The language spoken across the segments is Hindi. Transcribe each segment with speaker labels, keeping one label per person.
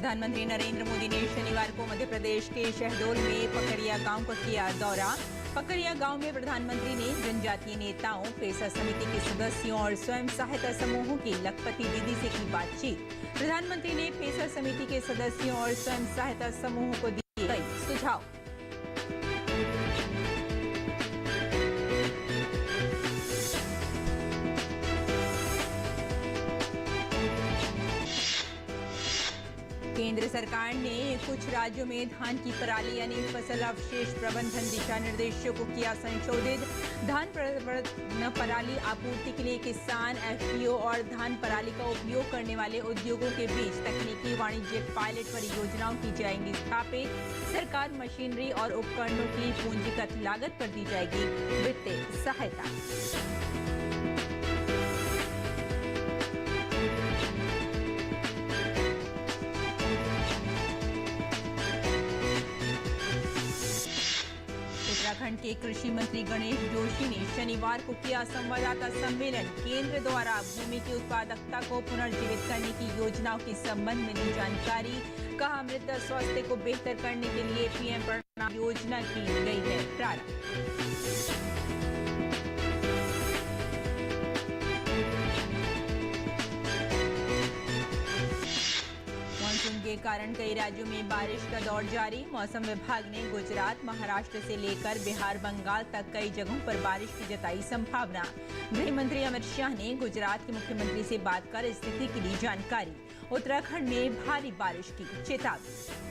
Speaker 1: प्रधानमंत्री नरेंद्र मोदी ने शनिवार को मध्य प्रदेश के शहडोल में पकरिया गांव का किया दौरा। पकरिया गांव में प्रधानमंत्री ने जनजातीय नेताओं, पेशा समिति के सदस्यों और स्वयं सहायता समूहों की लखपति दीदी से की बातचीत। प्रधानमंत्री ने पेशा समिति के सदस्यों और स्वयं सहायता समूहों को दिए कई सुझाव। केंद्र सरकार ने कुछ राज्यों में धान की पराली यानी फसल अवशेष प्रबंधन दिशा निर्देशों को किया संशोधित। धान पराली आपूर्ति के लिए किसान, एफपीओ और धान पराली का उपयोग करने वाले उद्योगों के बीच तकनीकी वाणिज्यिक पायलट परियोजनाओं की जाएंगी स्थापित। सरकार मशीनरी और उपकरणों की पूंजीगत लागत पर दी जाएगी वित्तीय सहायता। उत्तराखंड के कृषि मंत्री गणेश जोशी ने शनिवार को किया संवाददाता सम्मेलन। केंद्र द्वारा भूमि की उत्पादकता को पुनर्जीवित करने की योजनाओं के संबंध में दी जानकारी। कहा, मृदा स्वास्थ्य को बेहतर करने के लिए पीएम प्रणाम योजना की गई है प्रारंभ। के कारण कई राज्यों में बारिश का दौर जारी। मौसम विभाग ने गुजरात, महाराष्ट्र से लेकर बिहार, बंगाल तक कई जगहों पर बारिश की जताई संभावना। गृह मंत्री अमित शाह ने गुजरात के मुख्यमंत्री से बात कर स्थिति की दी जानकारी। उत्तराखंड में भारी बारिश की चेतावनी।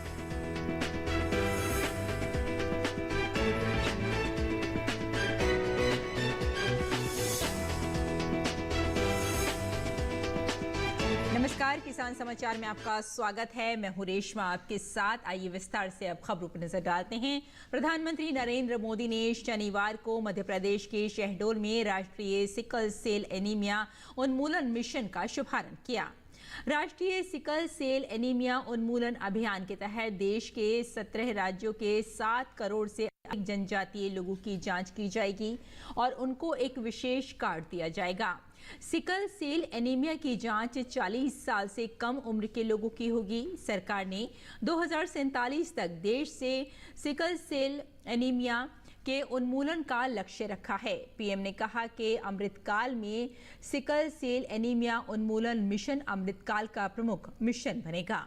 Speaker 1: नमस्कार, किसान समाचार में आपका स्वागत है। मैं हूं रेशमा आपके साथ। आइए विस्तार से अब खबरों पर नजर डालते हैं। प्रधानमंत्री नरेंद्र मोदी ने शनिवार को मध्य प्रदेश के शहडोल में राष्ट्रीय सिकल सेल एनीमिया उन्मूलन मिशन का शुभारंभ किया। राष्ट्रीय सिकल सेल एनीमिया उन्मूलन अभियान के तहत देश के 17 राज्यों के 7 करोड़ से अधिक जनजातीय लोगों की जांच की जाएगी और उनको एक विशेष कार्ड दिया जाएगा। सिकल सेल एनीमिया की जांच 40 साल से कम उम्र के लोगों की होगी। सरकार ने 2047 तक देश से सिकल सेल एनीमिया के उन्मूलन का लक्ष्य रखा है। पीएम ने कहा कि अमृतकाल में सिकल सेल एनीमिया उन्मूलन मिशन अमृतकाल का प्रमुख मिशन बनेगा।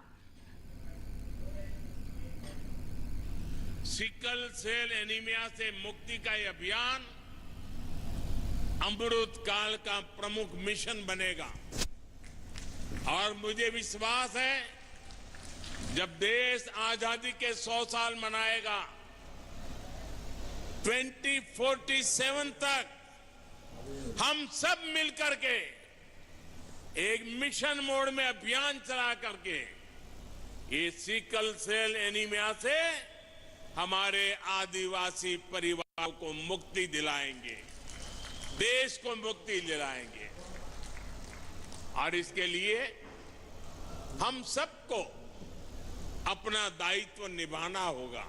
Speaker 2: सिकल सेल एनीमिया से मुक्ति का यह अभियान अमृतकाल का प्रमुख मिशन बनेगा और मुझे विश्वास है जब देश आजादी के 100 साल मनाएगा 2047 तक हम सब मिलकर के एक मिशन मोड में अभियान चला करके ये सिकल सेल एनीमिया से हमारे आदिवासी परिवारों को मुक्ति दिलाएंगे, देश को मुक्ति दिलाएंगे। और इसके लिए हम सबको अपना दायित्व निभाना होगा।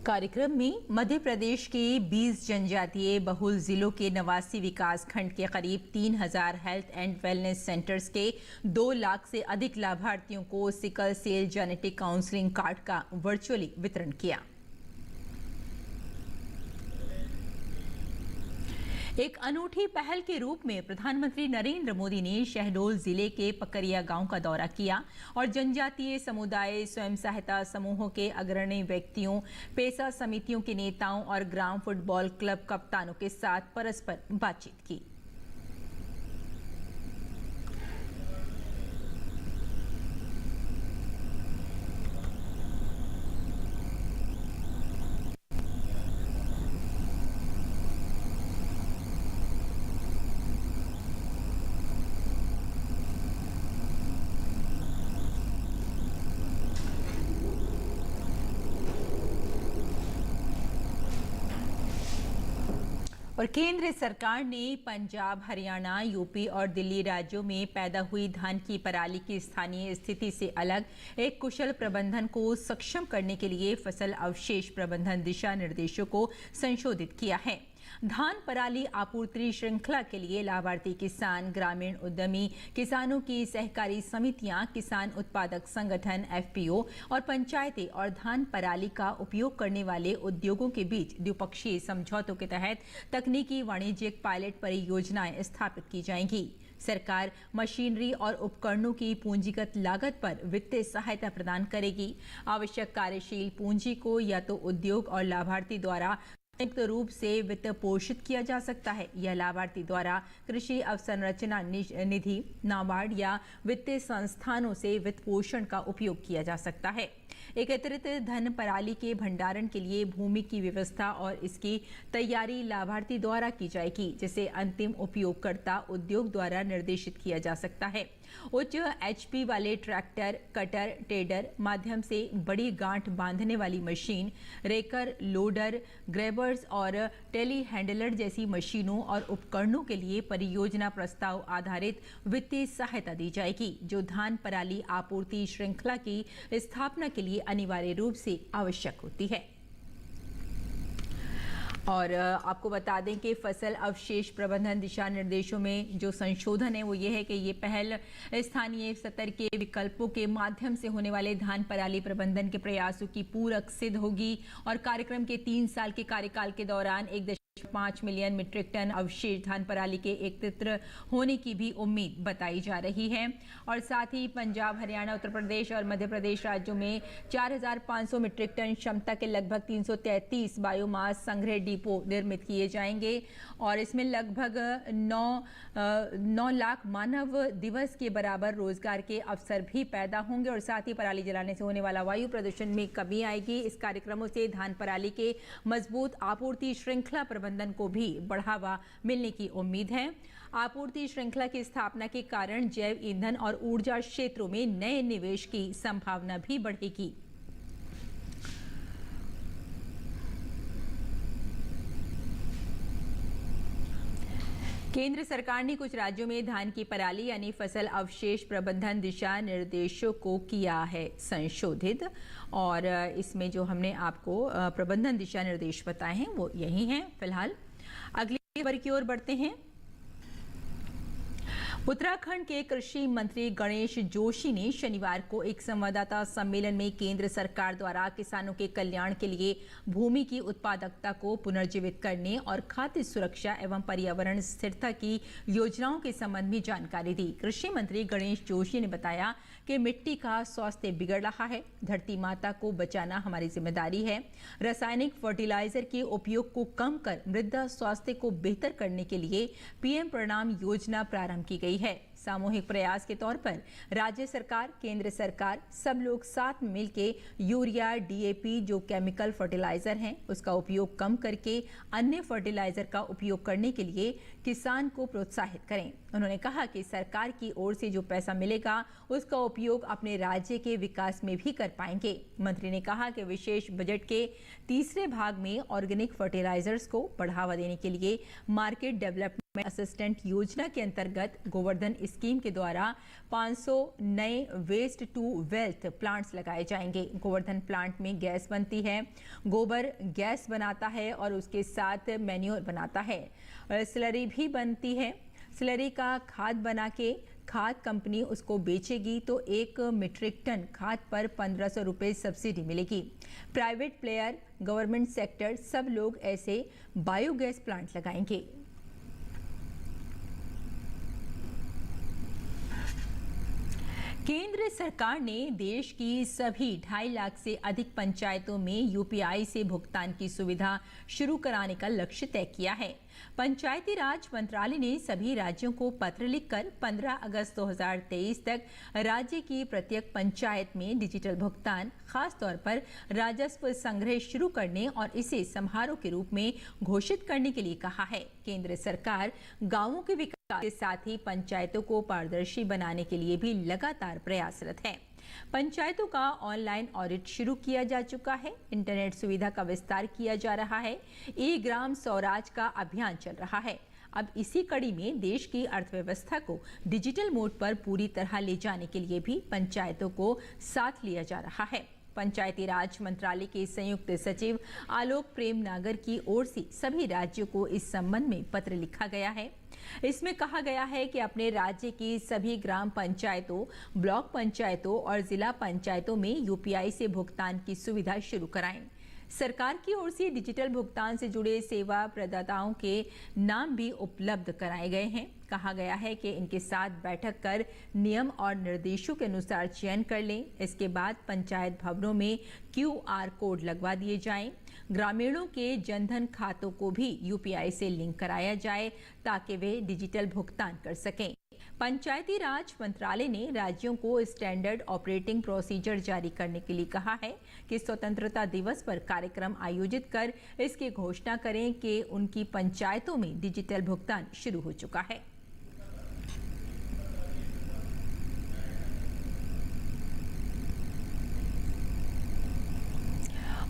Speaker 1: कार्यक्रम में मध्य प्रदेश के 20 जनजातीय बहुल जिलों के 89 विकास खंड के करीब 3000 हेल्थ एंड वेलनेस सेंटर्स के 2 लाख से अधिक लाभार्थियों को sickle cell genetic counselling card का वर्चुअली वितरण किया। एक अनूठी पहल के रूप में प्रधानमंत्री नरेंद्र मोदी ने शहडोल जिले के पकरिया गांव का दौरा किया और जनजातीय समुदाय, स्वयं सहायता समूहों के अग्रणी व्यक्तियों, पेशा समितियों के नेताओं और ग्राम फुटबॉल क्लब कप्तानों के साथ परस्पर बातचीत की। और केंद्र सरकार ने पंजाब, हरियाणा, यूपी और दिल्ली राज्यों में पैदा हुई धान की पराली की स्थानीय स्थिति से अलग एक कुशल प्रबंधन को सक्षम करने के लिए फसल अवशेष प्रबंधन दिशा निर्देशों को संशोधित किया है। धान पराली आपूर्ति श्रृंखला के लिए लाभार्थी किसान, ग्रामीण उद्यमी, किसानों की सहकारी समितियां, किसान उत्पादक संगठन एफपीओ और पंचायतें और धान पराली का उपयोग करने वाले उद्योगों के बीच द्विपक्षीय समझौतों के तहत तकनीकी वाणिज्यिक पायलट परियोजनाएं स्थापित की जाएंगी। सरकार मशीनरी और उपकरणों की पूंजीगत लागत पर वित्तीय सहायता प्रदान करेगी। आवश्यक कार्यशील पूंजी को या तो उद्योग और लाभार्थी द्वारा संयुक्त रूप से वित्त पोषित किया जा सकता है या लाभार्थी द्वारा कृषि अवसंरचना निधि, नाबार्ड या वित्तीय संस्थानों से वित्त पोषण का उपयोग किया जा सकता है। एकत्रित धन पराली के भंडारण के लिए भूमि की व्यवस्था और इसकी तैयारी लाभार्थी द्वारा की जाएगी, जिसे अंतिम उपयोगकर्ता उद्योग द्वारा निर्देशित किया जा सकता है। उच्च एचपी वाले ट्रैक्टर, कटर, टेडर माध्यम से बड़ी गांठ बांधने वाली मशीन, रेकर, लोडर, ग्रेबर्स और टेली हैंडलर जैसी मशीनों और उपकरणों के लिए परियोजना प्रस्ताव आधारित वित्तीय सहायता दी जाएगी, जो धान पराली आपूर्ति श्रृंखला की स्थापना के लिए अनिवार्य रूप से आवश्यक होती है। और आपको बता दें कि फसल अवशेष प्रबंधन दिशा निर्देशों में जो संशोधन है वो ये है कि ये पहल स्थानीय स्तर के विकल्पों के माध्यम से होने वाले धान पराली प्रबंधन के प्रयासों की पूरक सिद्ध होगी और कार्यक्रम के 3 साल के कार्यकाल के दौरान 1.5 मिलियन मीट्रिक टन अवशेष धान पराली के एकत्र होने की भी उम्मीद बताई जा रही है। और साथ ही पंजाब, हरियाणा, उत्तर प्रदेश और मध्य प्रदेश राज्यों में 4,500 मीट्रिक टन क्षमता के लगभग 333 बायोमास संग्रह डिपो निर्मित किए जाएंगे और इसमें लगभग 9 लाख मानव दिवस के बराबर रोजगार के अवसर भी पैदा होंगे और साथ ही पराली जलाने से होने वाला वायु प्रदूषण में कमी आएगी। इस कार्यक्रमों से धान पराली के मजबूत आपूर्ति श्रृंखला प्रबंधन को भी बढ़ावा मिलने की उम्मीद है। आपूर्ति श्रृंखला की स्थापना के कारण जैव ईंधन और ऊर्जा क्षेत्रों में नए निवेश की संभावना भी बढ़ेगी। केंद्र सरकार ने कुछ राज्यों में धान की पराली यानी फसल अवशेष प्रबंधन दिशा निर्देशों को किया है संशोधित और इसमें जो हमने आपको प्रबंधन दिशा निर्देश बताए हैं वो यही हैं। फिलहाल अगली खबर की ओर बढ़ते हैं। उत्तराखंड के कृषि मंत्री गणेश जोशी ने शनिवार को एक संवाददाता सम्मेलन में केंद्र सरकार द्वारा किसानों के कल्याण के लिए भूमि की उत्पादकता को पुनर्जीवित करने और खाद्य सुरक्षा एवं पर्यावरण स्थिरता की योजनाओं के संबंध में जानकारी दी। कृषि मंत्री गणेश जोशी ने बताया कि मिट्टी का स्वास्थ्य बिगड़ रहा है, धरती माता को बचाना हमारी जिम्मेदारी है। रासायनिक फर्टिलाइजर के उपयोग को कम कर मृदा स्वास्थ्य को बेहतर करने के लिए पीएम प्रणाम योजना प्रारंभ की गई है। सामूहिक प्रयास के तौर पर राज्य सरकार, केंद्र सरकार सब लोग साथ मिलकर यूरिया, डीएपी जो केमिकल फर्टिलाइजर हैं उसका उपयोग कम करके अन्य फर्टिलाइजर का उपयोग करने के लिए किसान को प्रोत्साहित करें। उन्होंने कहा कि सरकार की ओर से जो पैसा मिलेगा उसका उपयोग अपने राज्य के विकास में भी कर पाएंगे। मंत्री ने कहा कि विशेष बजट के तीसरे भाग में ऑर्गेनिक फर्टिलाइजर्स को बढ़ावा देने के लिए मार्केट डेवलपमेंट असिस्टेंट योजना के अंतर्गत गोवर्धन स्कीम के द्वारा 500 नए वेस्ट टू वेल्थ प्लांट्स लगाए जाएंगे। गोवर्धन प्लांट में गैस बनती है, गोबर गैस बनाता है और उसके साथ मैन्योर बनाता है। स्लरी भी बनती है। स्लरी का खाद बना के खाद कंपनी उसको बेचेगी तो 1 मीट्रिक टन खाद पर 1500 रुपये सब्सिडी मिलेगी। प्राइवेट प्लेयर, गवर्नमेंट सेक्टर सब लोग ऐसे बायोगैस प्लांट लगाएंगे। केंद्र सरकार ने देश की सभी 2.5 लाख से अधिक पंचायतों में यूपीआई से भुगतान की सुविधा शुरू कराने का लक्ष्य तय किया है। पंचायती राज मंत्रालय ने सभी राज्यों को पत्र लिखकर 15 अगस्त 2023 तक राज्य की प्रत्येक पंचायत में डिजिटल भुगतान, खास तौर पर राजस्व संग्रह शुरू करने और इसे समारोह के रूप में घोषित करने के लिए कहा है। केंद्र सरकार गांवों के विकास के साथ ही पंचायतों को पारदर्शी बनाने के लिए भी लगातार प्रयासरत है। पंचायतों का ऑनलाइन ऑडिट शुरू किया जा चुका है। इंटरनेट सुविधा का विस्तार किया जा रहा है। ई-ग्राम स्वराज का अभियान चल रहा है। अब इसी कड़ी में देश की अर्थव्यवस्था को डिजिटल मोड पर पूरी तरह ले जाने के लिए भी पंचायतों को साथ लिया जा रहा है। पंचायती राज मंत्रालय के संयुक्त सचिव आलोक प्रेम नागर की ओर से सभी राज्यों को इस संबंध में पत्र लिखा गया है। इसमें कहा गया है कि अपने राज्य की सभी ग्राम पंचायतों, ब्लॉक पंचायतों और जिला पंचायतों में यूपीआई से भुगतान की सुविधा शुरू कराएं। सरकार की ओर से डिजिटल भुगतान से जुड़े सेवा प्रदाताओं के नाम भी उपलब्ध कराए गए हैं। कहा गया है कि इनके साथ बैठक कर नियम और निर्देशों के अनुसार चयन कर लें। इसके बाद पंचायत भवनों में QR कोड लगवा दिए जाएं। ग्रामीणों के जनधन खातों को भी यूपीआई से लिंक कराया जाए ताकि वे डिजिटल भुगतान कर सकें। पंचायती राज मंत्रालय ने राज्यों को स्टैंडर्ड ऑपरेटिंग प्रोसीजर जारी करने के लिए कहा है कि स्वतंत्रता दिवस पर कार्यक्रम आयोजित कर इसकी घोषणा करें कि उनकी पंचायतों में डिजिटल भुगतान शुरू हो चुका है।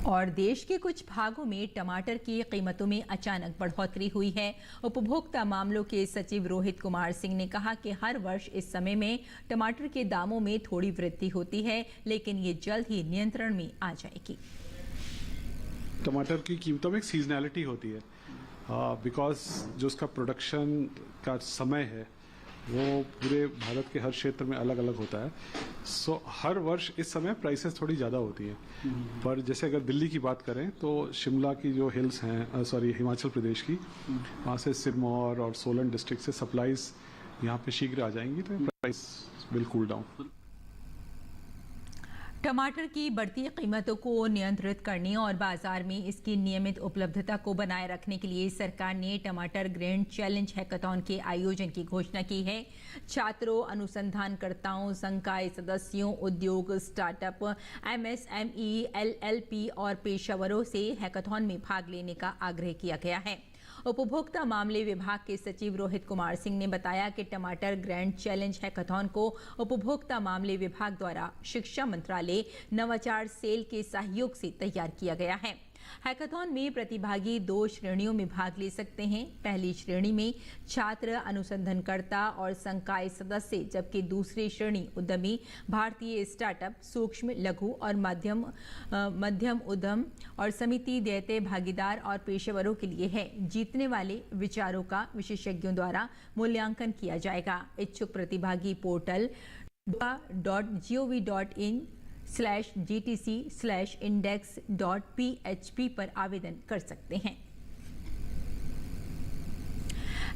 Speaker 1: और देश के कुछ भागों में टमाटर की कीमतों में अचानक बढ़ोतरी हुई है। उपभोक्ता मामलों के सचिव रोहित कुमार सिंह ने कहा कि हर वर्ष इस समय में टमाटर के दामों में थोड़ी वृद्धि होती है, लेकिन ये जल्द ही नियंत्रण में आ जाएगी।
Speaker 3: टमाटर की कीमतों में एक सीजनैलिटी होती है, बिकॉज जो उसका प्रोडक्शन का समय है वो पूरे भारत के हर क्षेत्र में अलग अलग होता है। सो हर वर्ष इस समय प्राइसेस थोड़ी ज़्यादा होती है। पर जैसे अगर दिल्ली की बात करें तो शिमला की जो हिल्स हैं, हिमाचल प्रदेश की, वहाँ से सिरमौर और सोलन डिस्ट्रिक्ट से सप्लाईज यहाँ पे शीघ्र आ जाएंगी, तो प्राइस विल कूल डाउन।
Speaker 1: टमाटर की बढ़ती कीमतों को नियंत्रित करने और बाजार में इसकी नियमित उपलब्धता को बनाए रखने के लिए सरकार ने टमाटर ग्रैंड चैलेंज हैकाथॉन के आयोजन की घोषणा की है। छात्रों, अनुसंधानकर्ताओं, संकाय सदस्यों, उद्योग, स्टार्टअप, MSME, LLP और पेशेवरों से हैकाथॉन में भाग लेने का आग्रह किया गया है। उपभोक्ता मामले विभाग के सचिव रोहित कुमार सिंह ने बताया कि टमाटर ग्रैंड चैलेंज हैकाथॉन को उपभोक्ता मामले विभाग द्वारा शिक्षा मंत्रालय नवाचार सेल के सहयोग से तैयार किया गया है। हैकाथॉन में प्रतिभागी 2 श्रेणियों में भाग ले सकते हैं। पहली श्रेणी में छात्र, अनुसंधानकर्ता और संकाय सदस्य, जबकि दूसरी श्रेणी उद्यमी, भारतीय स्टार्टअप, सूक्ष्म, लघु और मध्यम उद्यम और समिति, दैत्य भागीदार और पेशेवरों के लिए है। जीतने वाले विचारों का विशेषज्ञों द्वारा मूल्यांकन किया जाएगा। इच्छुक प्रतिभागी पोर्टल gtc/index.php पर आवेदन कर सकते हैं।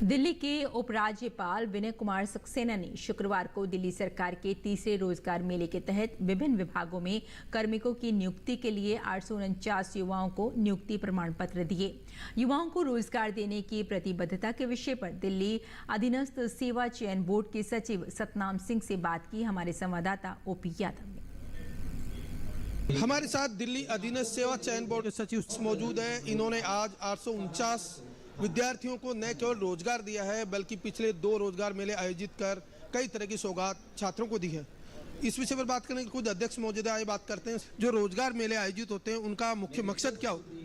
Speaker 1: दिल्ली के उपराज्यपाल विनय कुमार सक्सेना ने शुक्रवार को दिल्ली सरकार के तीसरे रोजगार मेले के तहत विभिन्न विभागों में कार्मिकों की नियुक्ति के लिए 849 युवाओं को नियुक्ति प्रमाण पत्र दिए। युवाओं को रोजगार देने की प्रतिबद्धता के विषय पर दिल्ली अधीनस्थ सेवा चयन बोर्ड के सचिव सतनाम सिंह से बात की हमारे संवाददाता ओपी यादव ने।
Speaker 4: हमारे साथ दिल्ली अधीनस्थ सेवा चयन बोर्ड के सचिव मौजूद हैं। इन्होंने आज 849 विद्यार्थियों को न केवल रोजगार दिया है, बल्कि पिछले 2 रोजगार मेले आयोजित कर कई तरह की सौगात छात्रों को दी है। इस विषय पर बात करने के खुद अध्यक्ष मौजूद है, आइए बात करते हैं। जो रोजगार मेले आयोजित होते हैं उनका मुख्य मकसद क्या होता है?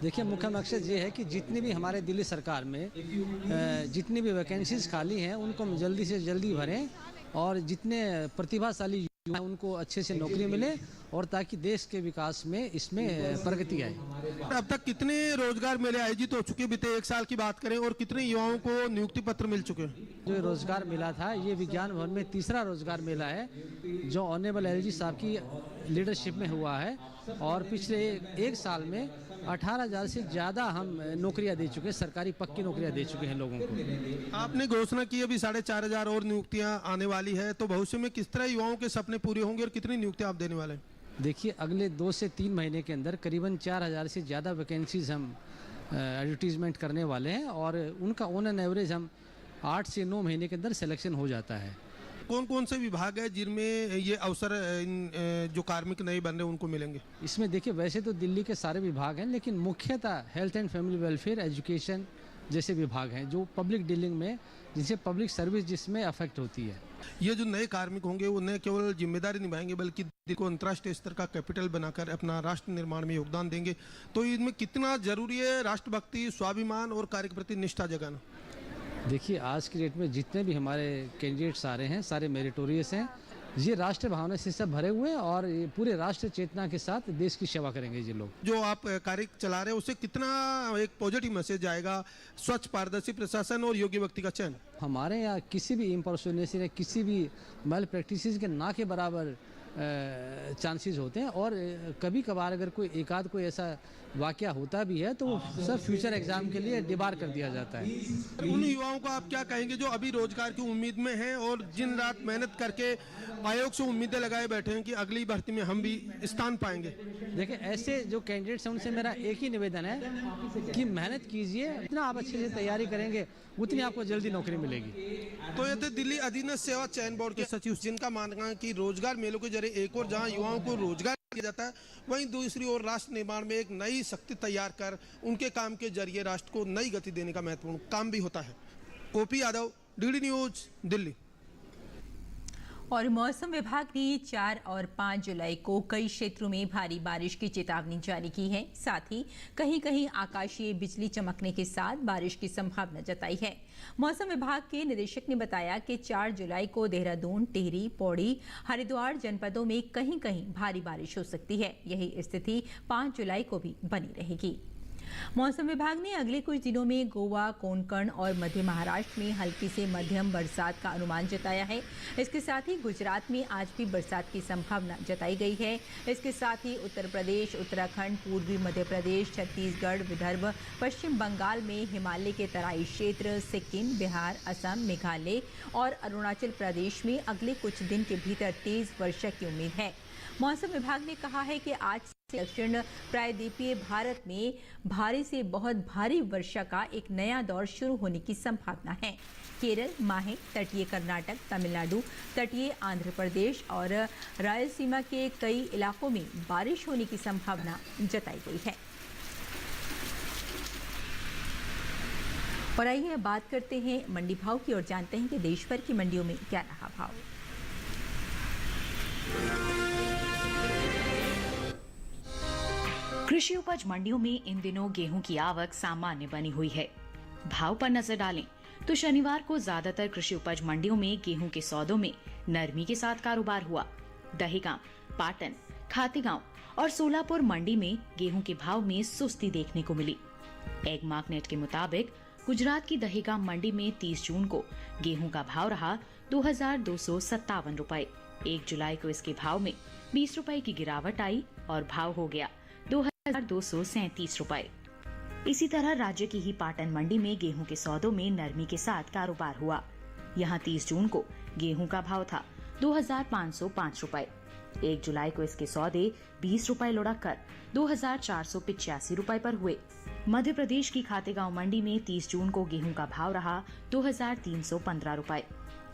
Speaker 5: देखिए, मुख्य मकसद ये है कि जितनी भी हमारे दिल्ली सरकार में जितनी भी वैकेंसीज खाली हैं उनको जल्दी से जल्दी भरें और जितने प्रतिभाशाली युवा हैं उनको अच्छे से नौकरी मिले और ताकि देश के विकास में इसमें प्रगति आए।
Speaker 4: अब तक कितने रोजगार मेले आयोजित हो चुके, बीते 1 साल की बात करें, और कितने युवाओं को नियुक्ति पत्र मिल चुके हैं?
Speaker 5: जो रोजगार मेला था ये विज्ञान भवन में तीसरा रोजगार मेला है जो ऑनरेबल एलजी साहब की लीडरशिप में हुआ है और पिछले 1 साल में 18,000 से ज़्यादा हम नौकरियां दे चुके हैं, सरकारी पक्की नौकरियां दे चुके हैं लोगों को।
Speaker 4: आपने घोषणा की अभी 4,500 और नियुक्तियां आने वाली है, तो भविष्य में किस तरह युवाओं के सपने पूरे होंगे और कितनी नियुक्तियां आप देने वाले हैं?
Speaker 5: देखिए, अगले 2 से 3 महीने के अंदर करीबन 4,000 से ज़्यादा वैकेंसीज हम एडवर्टीजमेंट करने वाले हैं और उनका ऑन एन एवरेज हम 8 से 9 महीने के अंदर सिलेक्शन हो जाता है।
Speaker 4: कौन कौन से विभाग है जिनमें ये अवसर जो कार्मिक नए बन रहे हैं उनको मिलेंगे?
Speaker 5: इसमें देखिए, वैसे तो दिल्ली के सारे विभाग हैं, लेकिन मुख्यतः health and family welfare, education जैसे विभाग हैं जो पब्लिक डीलिंग में, जिनसे पब्लिक सर्विस जिसमें अफेक्ट होती है।
Speaker 4: ये जो नए कार्मिक होंगे वो न केवल जिम्मेदारी निभाएंगे बल्कि दिल्ली को अंतर्राष्ट्रीय स्तर का कैपिटल बनाकर अपना राष्ट्र निर्माण में योगदान देंगे। तो इनमें कितना जरूरी है राष्ट्रभक्ति, स्वाभिमान और कार्य के प्रति निष्ठा जगाना?
Speaker 5: देखिए, आज की डेट में जितने भी हमारे कैंडिडेट्स आ रहे हैं सारे मेरिटोरियस हैं ये राष्ट्र भावना से सब भरे हुए हैं और ये पूरे राष्ट्र चेतना के साथ देश की सेवा करेंगे ये लोग।
Speaker 4: जो आप कार्य चला रहे हैं उससे कितना एक पॉजिटिव मैसेज आएगा, स्वच्छ पारदर्शी प्रशासन और योग्य व्यक्ति का चयन?
Speaker 5: हमारे यहाँ किसी भी इम्पर्सोनेशन या किसी भी मैल प्रैक्टिसेस के ना के बराबर चांसेस होते हैं और कभी कभार अगर कोई एकाध कोई ऐसा वाकया होता भी है तो वो सब फ्यूचर एग्जाम के लिए डिबार कर दिया जाता है।
Speaker 4: उन युवाओं को आप क्या कहेंगे जो अभी रोजगार की उम्मीद में हैं और दिन रात मेहनत करके आयोग से उम्मीदें लगाए बैठे हैं कि अगली भर्ती में हम भी स्थान पाएंगे?
Speaker 5: देखिए, ऐसे जो कैंडिडेट्स हैं उनसे मेरा एक ही निवेदन है कि मेहनत कीजिए, जितना आप अच्छे से तैयारी करेंगे उतनी आपको जल्दी नौकरी मिलेगी।
Speaker 4: तो ये थे दिल्ली अधीनस्थ सेवा चयन बोर्ड के सचिव, जिनका मानना है कि रोजगार मेलों के जरिए एक और जहां युवाओं को रोजगार दिया जाता है, वहीं दूसरी ओर राष्ट्र निर्माण में एक नई शक्ति तैयार कर उनके काम के जरिए राष्ट्र को नई गति देने का महत्वपूर्ण काम भी होता है। OP Yadav, DD news, Delhi.
Speaker 1: और मौसम विभाग ने 4 और 5 जुलाई को कई क्षेत्रों में भारी बारिश की चेतावनी जारी की है। साथ ही कहीं कहीं आकाशीय बिजली चमकने के साथ बारिश की संभावना जताई है। मौसम विभाग के निदेशक ने बताया कि 4 जुलाई को देहरादून, टिहरी, पौड़ी, हरिद्वार जनपदों में कहीं कहीं भारी बारिश हो सकती है। यही स्थिति 5 जुलाई को भी बनी रहेगी। मौसम विभाग ने अगले कुछ दिनों में गोवा, कोंकण और मध्य महाराष्ट्र में हल्की से मध्यम बरसात का अनुमान जताया है। इसके साथ ही गुजरात में आज भी बरसात की संभावना जताई गई है। इसके साथ ही उत्तर प्रदेश, उत्तराखंड, पूर्वी मध्य प्रदेश, छत्तीसगढ़, विदर्भ, पश्चिम बंगाल में हिमालय के तराई क्षेत्र, सिक्किम, बिहार, असम, मेघालय और अरुणाचल प्रदेश में अगले कुछ दिन के भीतर तेज वर्षा की उम्मीद है। मौसम विभाग ने कहा है कि आज से दक्षिण प्रायद्वीपीय भारत में भारी से बहुत भारी वर्षा का एक नया दौर शुरू होने की संभावना है। केरल, माहे, तटीय कर्नाटक, तमिलनाडु, तटीय आंध्र प्रदेश और रायलसीमा के कई इलाकों में बारिश होने की संभावना जताई गई है। और आइए बात करते हैं मंडी भाव की और जानते हैं कि देश भर की मंडियों में क्या रहा भाव।
Speaker 6: कृषि उपज मंडियों में इन दिनों गेहूं की आवक सामान्य बनी हुई है। भाव पर नजर डालें तो शनिवार को ज्यादातर कृषि उपज मंडियों में गेहूं के सौदों में नरमी के साथ कारोबार हुआ। दहेगांव, पाटन, खातेगांव और सोलापुर मंडी में गेहूं के भाव में सुस्ती देखने को मिली। एग मार्केट के मुताबिक गुजरात की दहेगांव मंडी में 30 जून को गेहूं का भाव रहा 2257 रुपए। 1 जुलाई को इसके भाव में 20 रुपए की गिरावट आई और भाव हो गया 2237 रुपए। इसी तरह राज्य की ही पाटन मंडी में गेहूं के सौदों में नरमी के साथ कारोबार हुआ। यहां 30 जून को गेहूं का भाव था 2505 रुपए। 1 जुलाई को इसके सौदे 20 रुपए लुढ़क कर 2485 रुपए पर हुए। मध्य प्रदेश की खातेगांव मंडी में 30 जून को गेहूं का भाव रहा 2315 रुपए।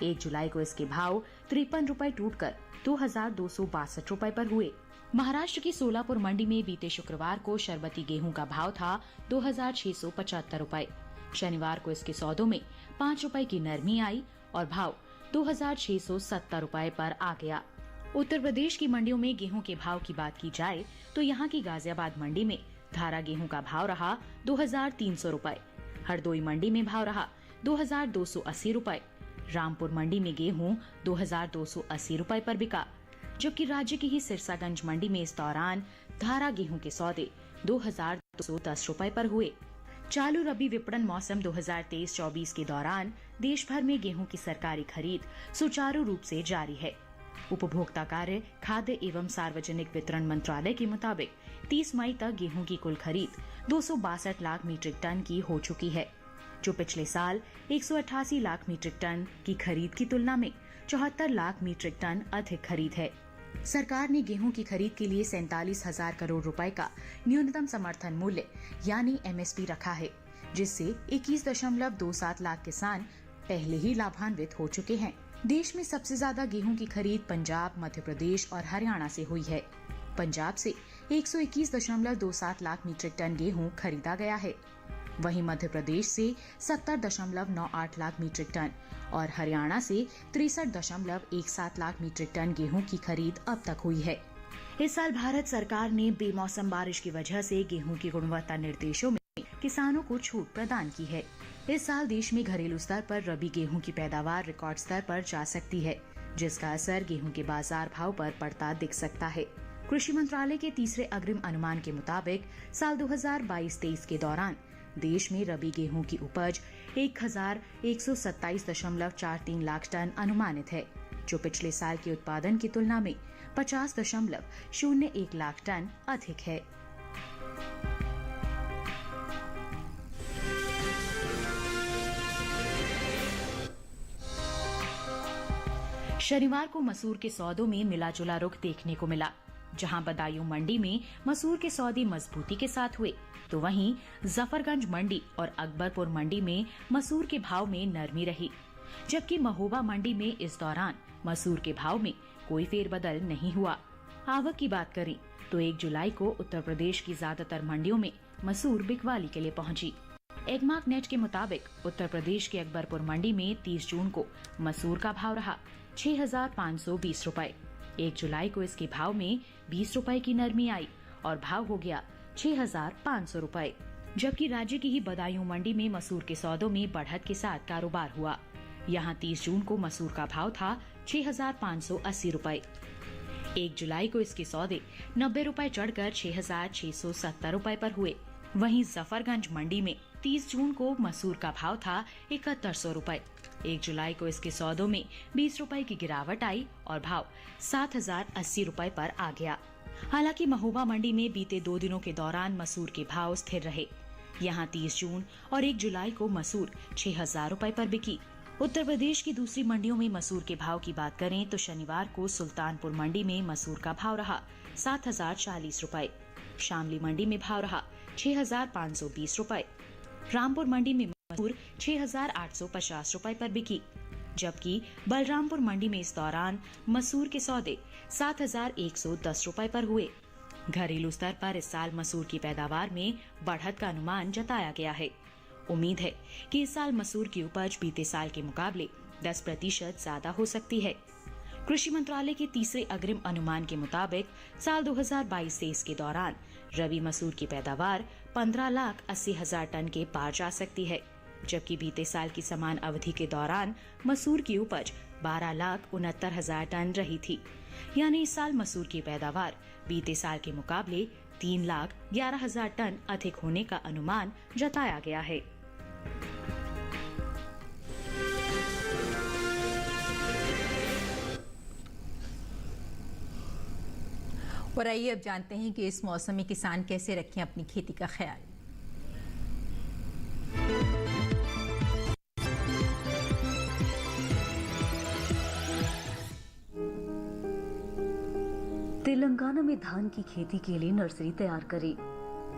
Speaker 6: 1 जुलाई को इसके भाव 53 रुपए टूटकर 2262 रुपए पर हुए। महाराष्ट्र की सोलापुर मंडी में बीते शुक्रवार को शरबती गेहूं का भाव था 2675 रुपए। शनिवार को इसके सौदों में 5 रुपए की नरमी आई और भाव 2670 रुपए पर आ गया। उत्तर प्रदेश की मंडियों में गेहूं के भाव की बात की जाए तो यहां की गाजियाबाद मंडी में धारा गेहूं का भाव रहा 2300 रुपए। हरदोई मंडी में भाव रहा 2280 रुपए। रामपुर मंडी में गेहूं 2280 रुपए पर बिका, जबकि राज्य की ही सिरसागंज मंडी में इस दौरान धारा गेहूं के सौदे 2210 रुपए पर हुए। चालू रबी विपणन मौसम 2023-24 के दौरान देश भर में गेहूं की सरकारी खरीद सुचारू रूप से जारी है। उपभोक्ता कार्य, खाद्य एवं सार्वजनिक वितरण मंत्रालय के मुताबिक 30 मई तक गेहूं की कुल खरीद 262 लाख मीट्रिक टन की हो चुकी है, जो पिछले साल 188 लाख मीट्रिक टन की खरीद की तुलना में 74 लाख मीट्रिक टन अधिक खरीद है। सरकार ने गेहूं की खरीद के लिए 47,000 करोड़ रुपए का न्यूनतम समर्थन मूल्य यानी एमएसपी रखा है, जिससे 21.27 लाख किसान पहले ही लाभान्वित हो चुके हैं। देश में सबसे ज्यादा गेहूं की खरीद पंजाब, मध्य प्रदेश और हरियाणा से हुई है। पंजाब से 121.27 लाख मीट्रिक टन गेहूं खरीदा गया है। वहीं मध्य प्रदेश से 70.98 लाख मीट्रिक टन और हरियाणा से 63.17 लाख मीट्रिक टन गेहूं की खरीद अब तक हुई है। इस साल भारत सरकार ने बेमौसम बारिश की वजह से गेहूं की गुणवत्ता निर्देशों में किसानों को छूट प्रदान की है। इस साल देश में घरेलू स्तर पर रबी गेहूं की पैदावार रिकॉर्ड स्तर पर जा सकती है। जिसका असर गेहूं के बाजार भाव पर पड़ता दिख सकता है। कृषि मंत्रालय के तीसरे अग्रिम अनुमान के मुताबिक साल 2022-23 के दौरान देश में रबी गेहूं की उपज 1127.43 लाख टन अनुमानित है, जो पिछले साल के उत्पादन की तुलना में 50.01 लाख टन अधिक है। शनिवार को मसूर के सौदों में मिला जुला रुख देखने को मिला। जहां बदायूं मंडी में मसूर के सौदे मजबूती के साथ हुए, तो वहीं जफरगंज मंडी और अकबरपुर मंडी में मसूर के भाव में नरमी रही, जबकि महोबा मंडी में इस दौरान मसूर के भाव में कोई फेरबदल नहीं हुआ। आवक की बात करें तो 1 जुलाई को उत्तर प्रदेश की ज्यादातर मंडियों में मसूर बिकवाली के लिए पहुंची। एगमार्क नेट के मुताबिक उत्तर प्रदेश के अकबरपुर मंडी में 30 जून को मसूर का भाव रहा 6,520 रुपए। 1 जुलाई को इसके भाव में 20 रुपए की नरमी आई और भाव हो गया 6,500 रुपए। जबकि राज्य की ही बदायूं मंडी में मसूर के सौदों में बढ़त के साथ कारोबार हुआ। यहां 30 जून को मसूर का भाव था 6,580 रुपए। 1 जुलाई को इसके सौदे 90 रुपए चढ़कर 6,670 रुपए पर हुए। वहीं जफरगंज मंडी में 30 जून को मसूर का भाव था 7100 रुपए। 1 जुलाई को इसके सौदों में 20 रुपए की गिरावट आई और भाव 7,080 रुपए पर आ गया। हालांकि महोबा मंडी में बीते 2 दिनों के दौरान मसूर के भाव स्थिर रहे। यहां 30 जून और 1 जुलाई को मसूर 6,000 रुपए पर बिकी। उत्तर प्रदेश की दूसरी मंडियों में मसूर के भाव की बात करें तो शनिवार को सुल्तानपुर मंडी में मसूर का भाव रहा 7,040 रुपए। शामली मंडी में भाव रहा 6,520 रुपए। रामपुर मंडी में मसूर 6,850 रुपए पर बिकी, जबकि बलरामपुर मंडी में इस दौरान मसूर के सौदे 7,110 रुपए पर हुए। घरेलू स्तर पर इस साल मसूर की पैदावार में बढ़त का अनुमान जताया गया है। उम्मीद है कि इस साल मसूर की उपज बीते साल के मुकाबले 10% ज्यादा हो सकती है। कृषि मंत्रालय के तीसरे अग्रिम अनुमान के मुताबिक साल 2022-23 के दौरान रबी मसूर की पैदावार 15,80,000 टन के पार जा सकती है, जबकि बीते साल की समान अवधि के दौरान मसूर की उपज 12,69,000 टन रही थी। यानी इस साल मसूर की पैदावार बीते साल के मुकाबले 3,11,000 टन अधिक होने का अनुमान जताया गया है।
Speaker 1: और आइए अब जानते हैं कि इस मौसम में किसान कैसे रखें अपनी खेती का ख्याल।
Speaker 7: तेलंगाना में धान की खेती के लिए नर्सरी तैयार करें।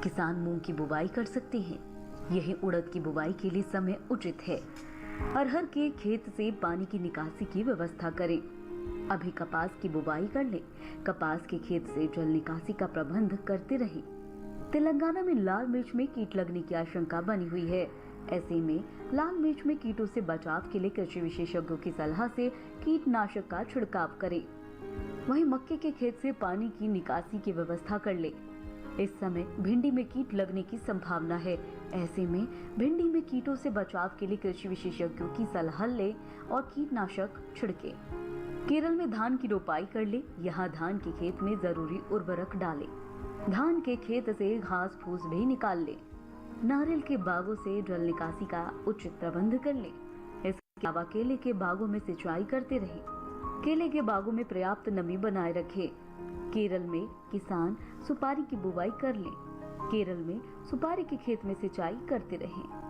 Speaker 7: किसान मूंग की बुवाई कर सकते हैं। यही उड़द की बुवाई के लिए समय उचित है। अरहर के खेत से पानी की निकासी की व्यवस्था करें। अभी कपास की बुवाई कर लें। कपास के खेत से जल निकासी का प्रबंध करते रहें। तेलंगाना में लाल मिर्च में कीट लगने की आशंका बनी हुई है। ऐसे में लाल मिर्च में कीटों से बचाव के लिए कृषि विशेषज्ञों की सलाह से कीटनाशक का छिड़काव करें। वहीं मक्के के खेत से पानी की निकासी की व्यवस्था कर ले। इस समय भिंडी में कीट लगने की संभावना है। ऐसे में भिंडी में कीटों से बचाव के लिए कृषि विशेषज्ञों की सलाह ले और कीटनाशक छिड़के। केरल में धान की रोपाई कर ले। यहाँ धान के खेत में जरूरी उर्वरक डाले। धान के खेत से घास फूस भी निकाल ले। नारियल के बागों से जल निकासी का उचित प्रबंध कर ले। इसके अलावा केले के बागों में सिंचाई करते रहे। केले के बागों में पर्याप्त नमी बनाए रखें। केरल में किसान सुपारी की बुवाई कर लें। केरल में सुपारी के खेत में सिंचाई करते रहें।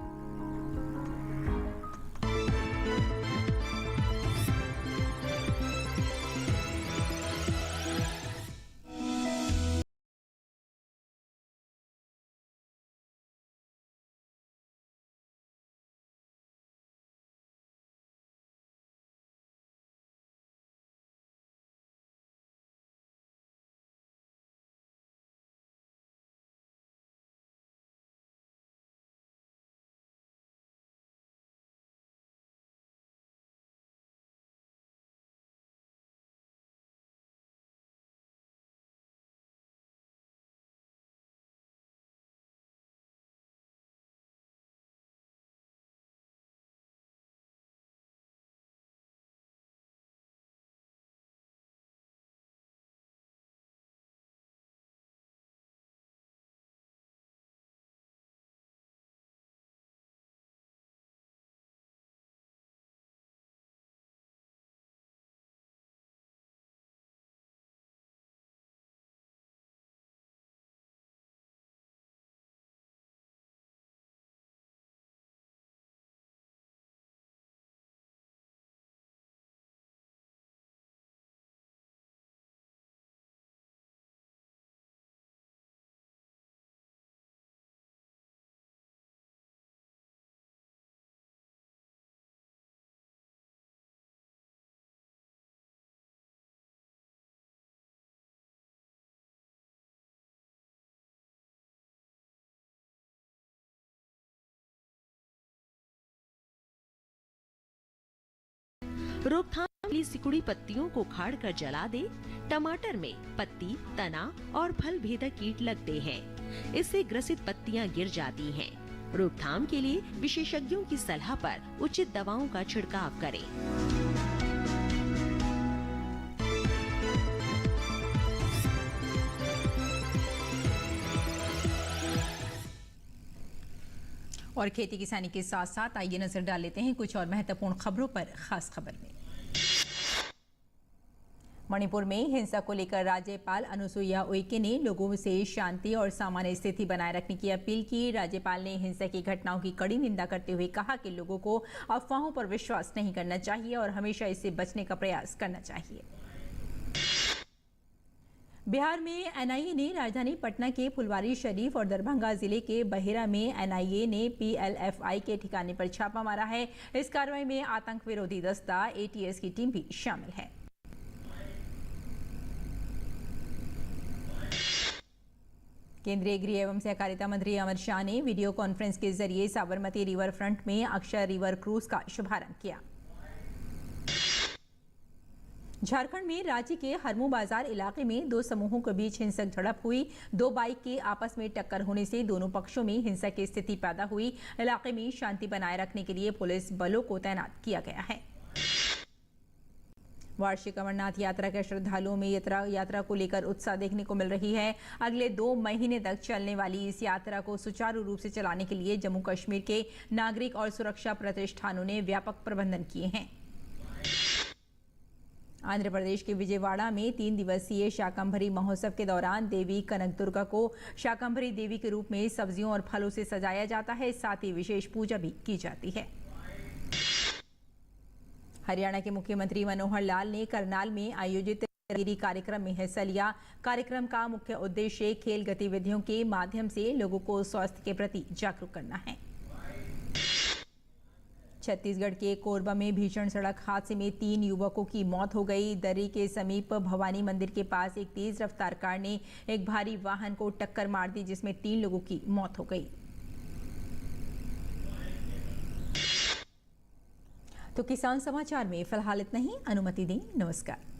Speaker 8: रोकथाम के लिए सिकुड़ी पत्तियों को उखाड़ कर जला दे। टमाटर में पत्ती, तना और फल भेदक कीट लगते हैं। इससे ग्रसित पत्तियां गिर जाती हैं। रोकथाम के लिए विशेषज्ञों की सलाह पर उचित दवाओं का छिड़काव करें।
Speaker 1: और खेती किसानी के साथ साथ आइए नजर डाल लेते हैं कुछ और महत्वपूर्ण खबरों पर। खास खबर में मणिपुर में हिंसा को लेकर राज्यपाल अनुसुईया उइके ने लोगों से शांति और सामान्य स्थिति बनाए रखने की अपील की। राज्यपाल ने हिंसा की घटनाओं की कड़ी निंदा करते हुए कहा कि लोगों को अफवाहों पर विश्वास नहीं करना चाहिए और हमेशा इससे बचने का प्रयास करना चाहिए। बिहार में एनआईए ने राजधानी पटना के फुलवारी शरीफ और दरभंगा जिले के बहेरा में एनआईए ने पीएलएफआई के ठिकाने पर छापा मारा है। इस कार्रवाई में आतंक विरोधी दस्ता एटीएस की टीम भी शामिल है। केंद्रीय गृह एवं सहकारिता मंत्री अमित शाह ने वीडियो कॉन्फ्रेंस के जरिए साबरमती रिवर फ्रंट में अक्षय रिवर क्रूज का शुभारंभ किया। झारखंड में रांची के हरमू बाजार इलाके में दो समूहों के बीच हिंसक झड़प हुई। दो बाइक के आपस में टक्कर होने से दोनों पक्षों में हिंसा की स्थिति पैदा हुई। इलाके में शांति बनाए रखने के लिए पुलिस बलों को तैनात किया गया है। वार्षिक अमरनाथ यात्रा के श्रद्धालुओं में यात्रा को लेकर उत्साह देखने को मिल रही है। अगले 2 महीने तक चलने वाली इस यात्रा को सुचारू रूप से चलाने के लिए जम्मू कश्मीर के नागरिक और सुरक्षा प्रतिष्ठानों ने व्यापक प्रबंधन किए हैं। आंध्र प्रदेश के विजयवाड़ा में 3 दिवसीय शाकंभरी महोत्सव के दौरान देवी कनकदुर्गा को शाकंभरी देवी के रूप में सब्जियों और फलों से सजाया जाता है। साथ ही विशेष पूजा भी की जाती है। हरियाणा के मुख्यमंत्री मनोहर लाल ने करनाल में आयोजित कार्यक्रम में हिस्सा लिया। कार्यक्रम का मुख्य उद्देश्य खेल गतिविधियों के माध्यम से लोगों को स्वास्थ्य के प्रति जागरूक करना है। छत्तीसगढ़ के कोरबा में भीषण सड़क हादसे में 3 युवकों की मौत हो गई। दर्री के समीप भवानी मंदिर के पास एक तेज रफ्तार कार ने एक भारी वाहन को टक्कर मार दी, जिसमें 3 लोगों की मौत हो गई। तो किसान समाचार में फिलहाल इतना ही। अनुमति दें। नमस्कार।